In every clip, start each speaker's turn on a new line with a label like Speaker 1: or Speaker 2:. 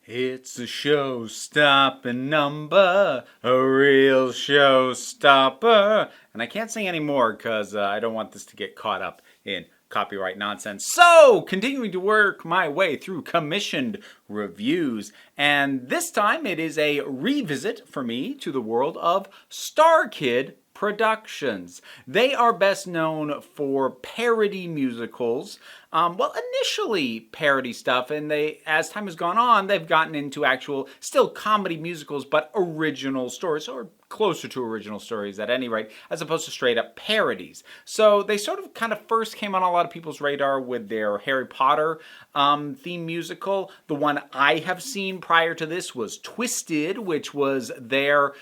Speaker 1: It's a show-stopping number, a real showstopper. And I can't sing anymore because I don't want this to get caught up in copyright nonsense. So, continuing to work my way through commissioned reviews. And this time it is a revisit for me to the world of Starkid Productions. They are best known for parody musicals. Initially parody stuff, and as time has gone on, they've gotten into actual, still comedy musicals, but original stories, or closer to original stories at any rate, as opposed to straight up parodies. So they sort of kind of first came on a lot of people's radar with their Harry Potter theme musical. The one I have seen prior to this was Twisted, which was their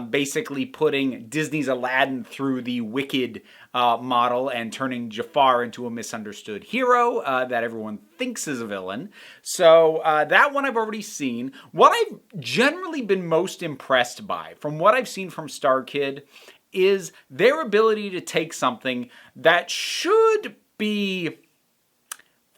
Speaker 1: basically putting Disney's Aladdin through the Wicked model and turning Jafar into a misunderstood hero that everyone thinks is a villain. So that one I've already seen. What I've generally been most impressed by, from what I've seen from Starkid, is their ability to take something that should be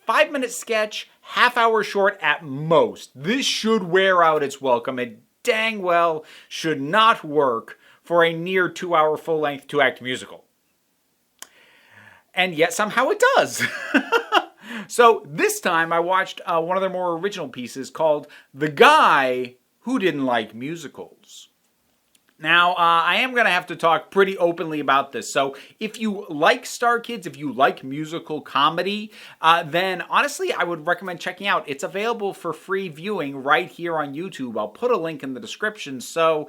Speaker 1: 5-minute sketch, half-hour short at most. This should wear out its welcome. It dang well should not work for a near 2-hour full-length 2-act musical. And yet somehow it does. So this time I watched one of their more original pieces called The Guy Who Didn't Like Musicals. Now, I am going to have to talk pretty openly about this. So if you like Starkids, if you like musical comedy, then honestly, I would recommend checking out. It's available for free viewing right here on YouTube. I'll put a link in the description. So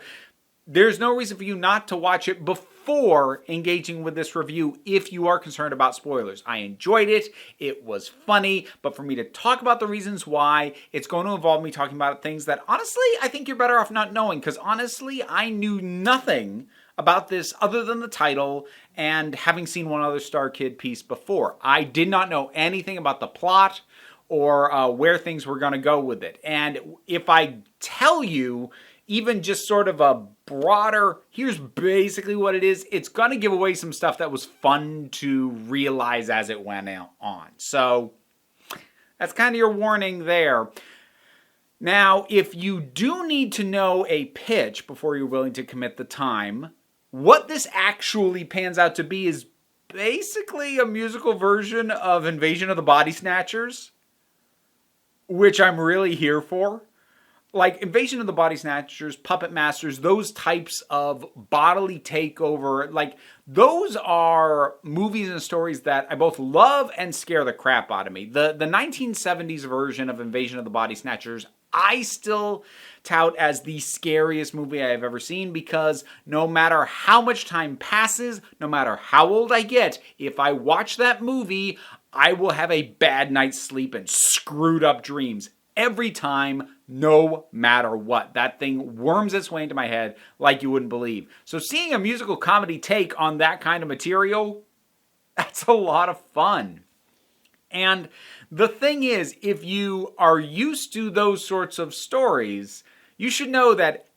Speaker 1: there's no reason for you not to watch it before engaging with this review if you are concerned about spoilers. I enjoyed it. It was funny. But for me to talk about the reasons why, it's going to involve me talking about things that honestly I think you're better off not knowing. Because honestly, I knew nothing about this other than the title and having seen one other Starkid piece before. I did not know anything about the plot or where things were going to go with it. And if I tell you even just sort of a broader, here's basically what it is, it's going to give away some stuff that was fun to realize as it went on. So that's kind of your warning there. Now, if you do need to know a pitch before you're willing to commit the time, what this actually pans out to be is basically a musical version of Invasion of the Body Snatchers, which I'm really here for. Like Invasion of the Body Snatchers, Puppet Masters, those types of bodily takeover, like those are movies and stories that I both love and scare the crap out of me. The 1970s version of Invasion of the Body Snatchers, I still tout as the scariest movie I have ever seen because no matter how much time passes, no matter how old I get, if I watch that movie, I will have a bad night's sleep and screwed up dreams. Every time, no matter what. That thing worms its way into my head like you wouldn't believe. So seeing a musical comedy take on that kind of material, that's a lot of fun. And the thing is, if you are used to those sorts of stories, you should know that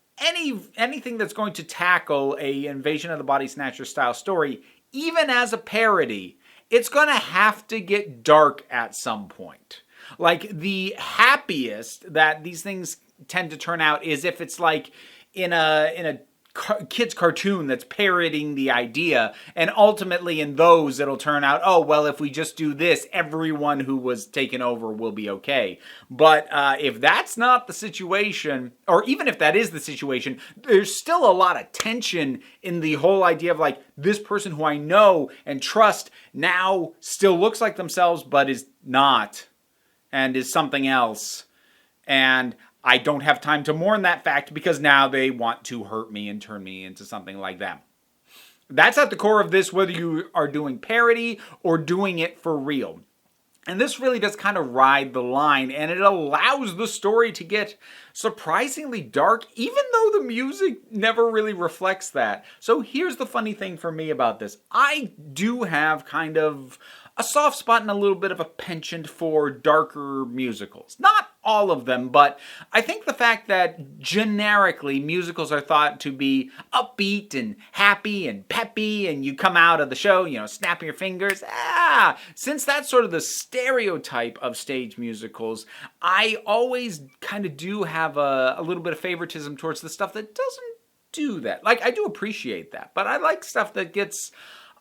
Speaker 1: anything that's going to tackle a Invasion of the Body Snatcher style story, even as a parody, it's going to have to get dark at some point. Like, the happiest that these things tend to turn out is if it's like in a kid's cartoon that's parodying the idea, and ultimately in those it'll turn out, oh, well, if we just do this, everyone who was taken over will be okay. But if that's not the situation, or even if that is the situation, there's still a lot of tension in the whole idea of like, this person who I know and trust now still looks like themselves but is not, and is something else, and I don't have time to mourn that fact because now they want to hurt me and turn me into something like them. That's at the core of this, whether you are doing parody or doing it for real. And this really does kind of ride the line, and it allows the story to get surprisingly dark, even though the music never really reflects that. So here's the funny thing for me about this. I do have kind of a soft spot and a little bit of a penchant for darker musicals. Not all of them, but I think the fact that generically musicals are thought to be upbeat and happy and peppy, and you come out of the show, snapping your fingers, since that's sort of the stereotype of stage musicals, I always kind of do have a little bit of favoritism towards the stuff that doesn't do that. Like, I do appreciate that, but I like stuff that gets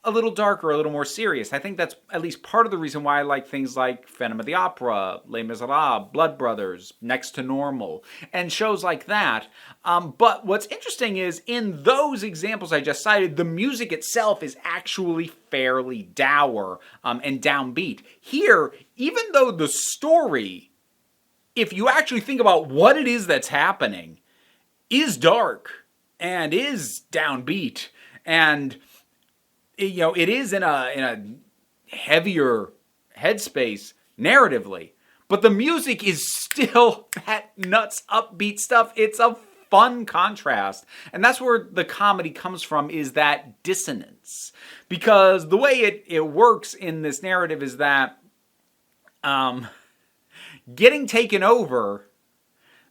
Speaker 1: a little darker, a little more serious. I think that's at least part of the reason why I like things like Phantom of the Opera, Les Miserables, Blood Brothers, Next to Normal, and shows like that. But what's interesting is, in those examples I just cited, the music itself is actually fairly dour and downbeat. Here, even though the story, if you actually think about what it is that's happening, is dark and is downbeat, and it is in a heavier headspace narratively, but the music is still that nuts upbeat stuff. It's a fun contrast, and that's where the comedy comes from, is that dissonance. Because the way it works in this narrative is that getting taken over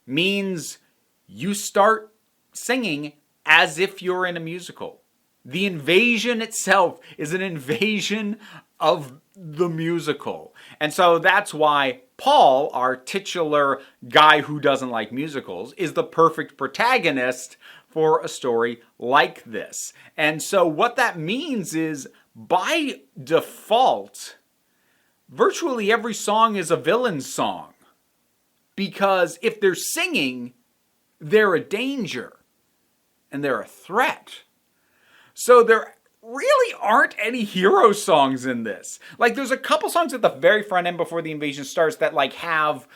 Speaker 1: means you start singing as if you're in a musical. The invasion itself is an invasion of the musical. And so that's why Paul, our titular guy who doesn't like musicals, is the perfect protagonist for a story like this. And so what that means is, by default, virtually every song is a villain song. Because if they're singing, they're a danger and they're a threat. So there really aren't any hero songs in this. Like, there's a couple songs at the very front end before the invasion starts that have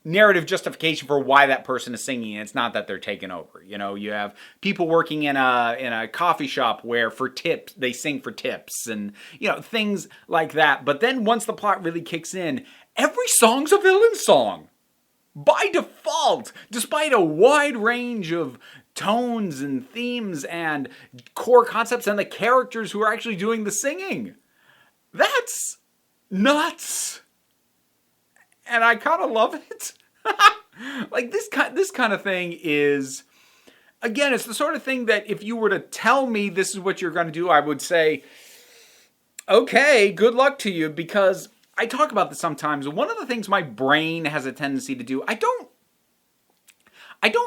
Speaker 1: narrative justification for why that person is singing. It's not that they're taken over. You have people working in a coffee shop where for tips they sing for tips, and things like that. But then once the plot really kicks in, every song's a villain song by default, despite a wide range of tones and themes and core concepts and the characters who are actually doing the singing. That's nuts. And I kind of love it. Like, this kind of thing is, again, it's the sort of thing that if you were to tell me this is what you're going to do, I would say, okay, good luck to you, because I talk about this sometimes. One of the things my brain has a tendency to do, I don't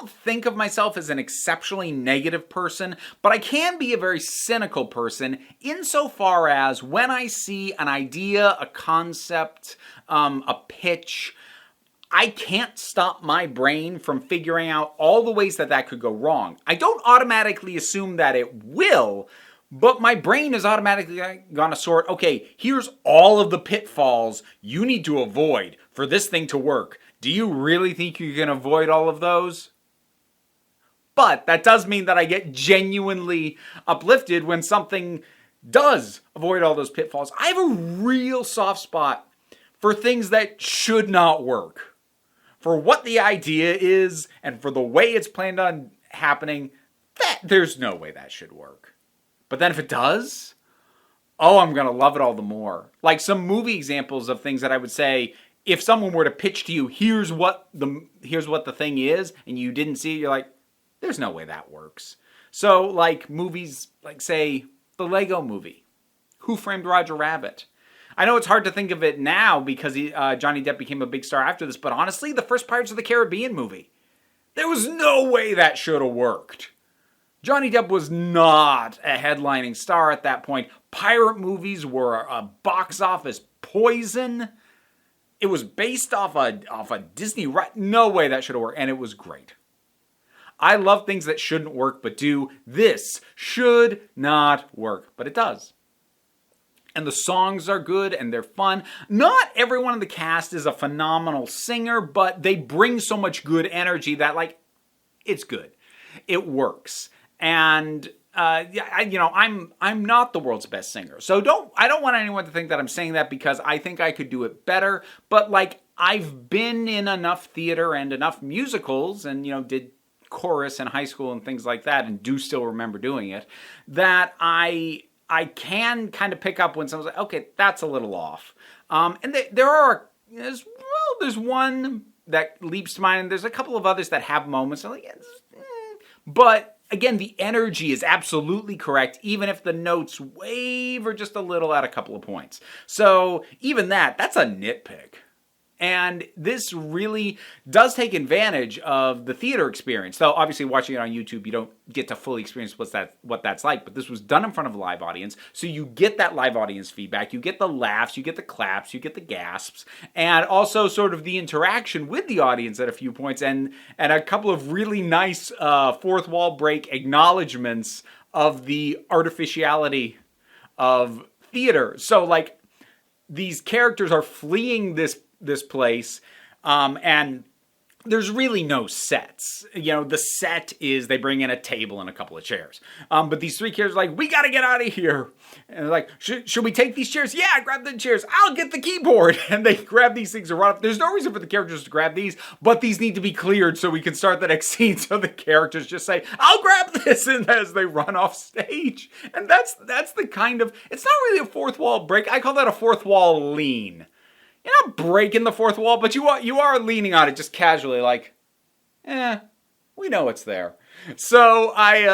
Speaker 1: think of myself as an exceptionally negative person, but I can be a very cynical person insofar as when I see an idea, a concept, a pitch, I can't stop my brain from figuring out all the ways that could go wrong. I don't automatically assume that it will, but my brain is automatically going to sort, okay, here's all of the pitfalls you need to avoid for this thing to work. Do you really think you can avoid all of those? But that does mean that I get genuinely uplifted when something does avoid all those pitfalls. I have a real soft spot for things that should not work. For what the idea is and for the way it's planned on happening, there's no way that should work. But then if it does, I'm going to love it all the more. Like some movie examples of things that I would say, if someone were to pitch to you, here's what the thing is, and you didn't see it, you're like, there's no way that works. So, like movies, like say, the Lego Movie, Who Framed Roger Rabbit. I know it's hard to think of it now because Johnny Depp became a big star after this, but honestly, the first Pirates of the Caribbean movie, there was no way that should have worked. Johnny Depp was not a headlining star at that point. Pirate movies were a box office poison. It was based off a Disney right. No way that should have worked, and it was great. I love things that shouldn't work but do. This should not work, but it does. And the songs are good and they're fun. Not everyone in the cast is a phenomenal singer, but they bring so much good energy that, like, it's good. It works. And I'm not the world's best singer. So I don't want anyone to think that I'm saying that because I think I could do it better. But like, I've been in enough theater and enough musicals and, did chorus in high school and things like that, and do still remember doing it, that I can kind of pick up when someone's like, okay, that's a little off. And there's one that leaps to mind. And there's a couple of others that have moments. I'm like, but again, the energy is absolutely correct, even if the notes waver just a little at a couple of points. So even that's a nitpick. And this really does take advantage of the theater experience. Though obviously watching it on YouTube, you don't get to fully experience what that's like. But this was done in front of a live audience, so you get that live audience feedback. You get the laughs, you get the claps, you get the gasps, and also sort of the interaction with the audience at a few points, and a couple of really nice fourth wall break acknowledgments of the artificiality of theater. So like these characters are fleeing this place, and there's really no sets. You know, the set is they bring in a table and a couple of chairs. But these three characters are like, we gotta get out of here. And they're like, should we take these chairs? Yeah, grab the chairs. I'll get the keyboard. And they grab these things and run up. There's no reason for the characters to grab these, but these need to be cleared so we can start the next scene. So the characters just say, I'll grab this, and as they run off stage. And that's the kind of, it's not really a fourth wall break. I call that a fourth wall lean. You're not breaking the fourth wall, but you are leaning on it just casually, like, we know it's there. So I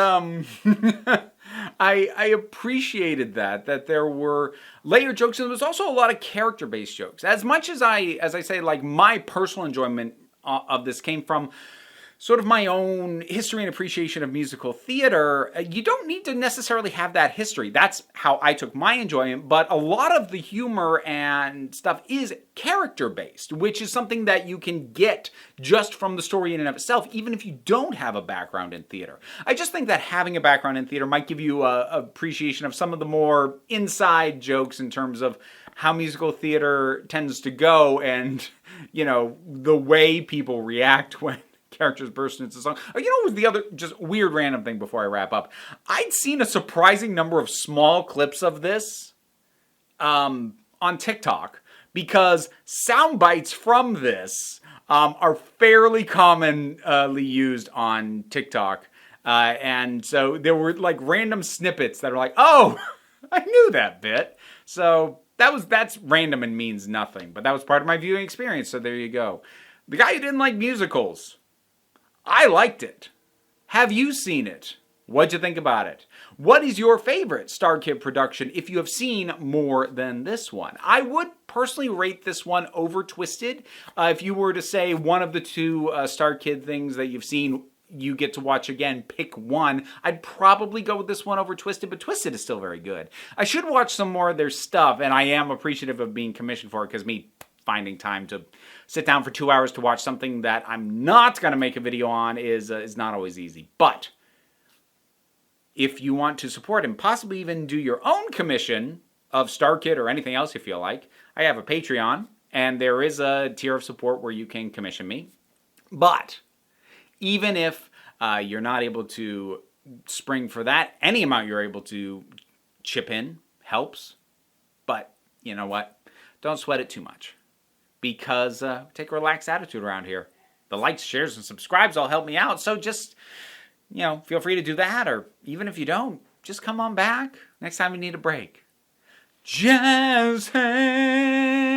Speaker 1: appreciated that there were layered jokes, and there was also a lot of character-based jokes. As much as I say, like, my personal enjoyment of this came from sort of my own history and appreciation of musical theater, you don't need to necessarily have that history. That's how I took my enjoyment, but a lot of the humor and stuff is character-based, which is something that you can get just from the story in and of itself, even if you don't have a background in theater. I just think that having a background in theater might give you a appreciation of some of the more inside jokes in terms of how musical theater tends to go and, you know, the way people react when characters burst into song. You know what was the other just weird random thing before I wrap up? I'd seen a surprising number of small clips of this on TikTok, because sound bites from this are fairly commonly used on TikTok. And so there were like random snippets that are like, oh, I knew that bit. So that's random and means nothing. But that was part of my viewing experience, so there you go. The guy who didn't like musicals. I liked it. Have you seen it? What'd you think about it? What is your favorite Starkid production if you have seen more than this one? I would personally rate this one over Twisted. If you were to say one of the two Starkid things that you've seen you get to watch again, pick one, I'd probably go with this one over Twisted, but Twisted is still very good. I should watch some more of their stuff, and I am appreciative of being commissioned for it, because me finding time to sit down for 2 hours to watch something that I'm not going to make a video on is not always easy. But if you want to support and possibly even do your own commission of Starkid or anything else you feel like, I have a Patreon, and there is a tier of support where you can commission me. But even if you're not able to spring for that, any amount you're able to chip in helps. But you know what? Don't sweat it too much, because take a relaxed attitude around here. The likes, shares, and subscribes all help me out, so just, you know, feel free to do that, or even if you don't, just come on back next time you need a break. Jazz hands.